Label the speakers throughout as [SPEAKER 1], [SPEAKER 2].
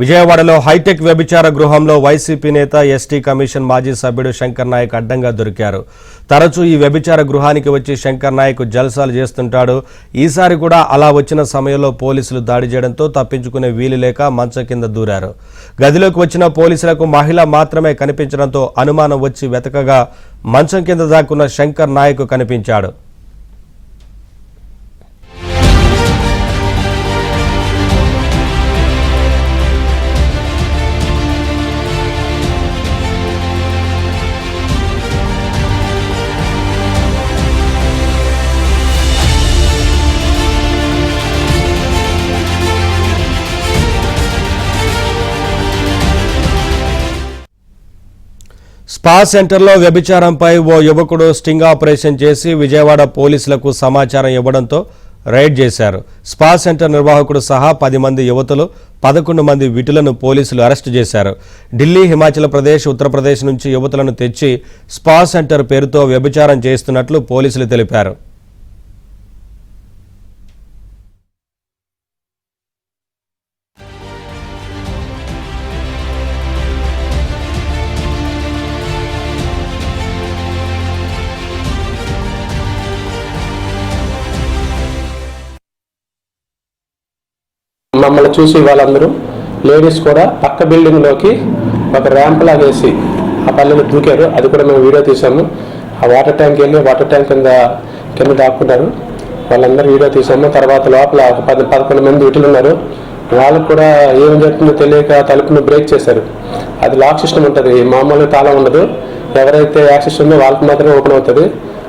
[SPEAKER 1] విజయవాడలో హైటెక్ వ్యభిచార గృహంలో వైసీపీ నేత ఎస్టీ కమిషన్ మాజీ సభ్యుడు శంకర్ నాయక్ అడ్డంగా దొరికారు. తరచూ ఈ వ్యభిచార గృహానికి వచ్చి శంకర్ నాయక్ జల్సాలు చేస్తుంటాడు. ఈసారి కూడా అలా వచ్చిన సమయంలో పోలీసులు దాడి చేయడంతో తప్పించుకునే వీలు లేక మంచం కింద దూరారు. గదిలోకి వచ్చిన పోలీసులకు మహిళ మాత్రమే కనిపించడంతో అనుమానం వచ్చి వెతకగా మంచం కింద దాక్కున్న శంకర్ నాయక్ కనిపించాడు. స్పా సెంటర్లో వ్యభిచారంపై ఓ యువకుడు స్టింగ్ ఆపరేషన్ చేసి విజయవాడ పోలీసులకు సమాచారం ఇవ్వడంతో రైడ్ చేశారు. స్పా సెంటర్ నిర్వాహకుడు సహా 10 మంది యువతులు 11 మంది విటులను పోలీసులు అరెస్టు చేశారు. ఢిల్లీ, హిమాచల్ ప్రదేశ్, ఉత్తరప్రదేశ్ నుంచి యువతులను తెచ్చి స్పా సెంటర్ పేరుతో వ్యభిచారం చేస్తున్నట్లు పోలీసులు తెలిపారు.
[SPEAKER 2] మమ్మల్ని చూసి వాళ్ళందరూ లేడీస్ కూడా పక్క బిల్డింగ్లోకి ఒక ర్యాంప్ లాగేసి ఆ పల్లెలు దూకారు. అది కూడా మేము వీడియో తీసాము. ఆ వాటర్ ట్యాంక్ వెళ్ళి వాటర్ ట్యాంక్ కింద దాక్కున్నారు. వాళ్ళందరూ వీడియో తీసాము. తర్వాత లోపల 11 మంది విటులు ఉన్నారు. వాళ్ళకు కూడా ఏం జరుగుతుందో తెలియక తలుపును బ్రేక్ చేశారు. అది లాక్ సిస్టమ్ ఉంటుంది, మామూలుగా తాళం ఉండదు. ఎవరైతే యాక్సెస్ ఉందో వాళ్ళకి మాత్రమే ఓపెన్ అవుతుంది.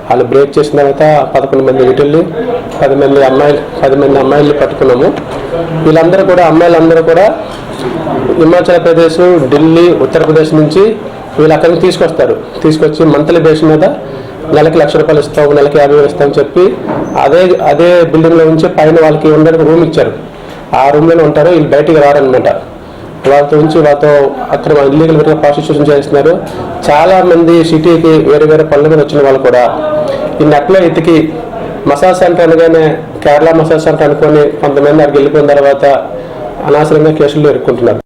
[SPEAKER 2] వాళ్ళు బ్రేక్ చేసిన తర్వాత 11 మంది విటుల్ని 10 మంది అమ్మాయిల్ని పట్టుకున్నాము. వీళ్ళందరూ కూడా అమ్మాయిలందరూ కూడా హిమాచల్ ప్రదేశ్, ఢిల్లీ, ఉత్తరప్రదేశ్ నుంచి వీళ్ళు అక్కడికి తీసుకొచ్చి మంత్లీ బేస్ మీద నెలకి ₹1,00,000 ఇస్తాం, నెలకి 50,000 ఇస్తామని చెప్పి అదే బిల్డింగ్లో నుంచి పైన వాళ్ళకి ఉండడానికి రూమ్ ఇచ్చారు. ఆ రూమ్లోనే ఉంటారు. వీళ్ళు బయటికి రారనమాట. వాళ్ళతో అక్కడ ఇల్లీగల్ ప్రాస్టిట్యూషన్ చేస్తున్నారు. చాలా మంది సిటీకి వేరే పనుల మీద వచ్చిన వాళ్ళు కూడా ఈ నెట్లో ఎతికి మసాజ్ సెంటర్ అనగానే కేరళ మసాజ్ సెంటర్ అనుకొని కొంతమంది అక్కడికి వెళ్ళిపోయిన తర్వాత అనవసరంగా కేసుల్లో ఇరుక్కుంటున్నారు.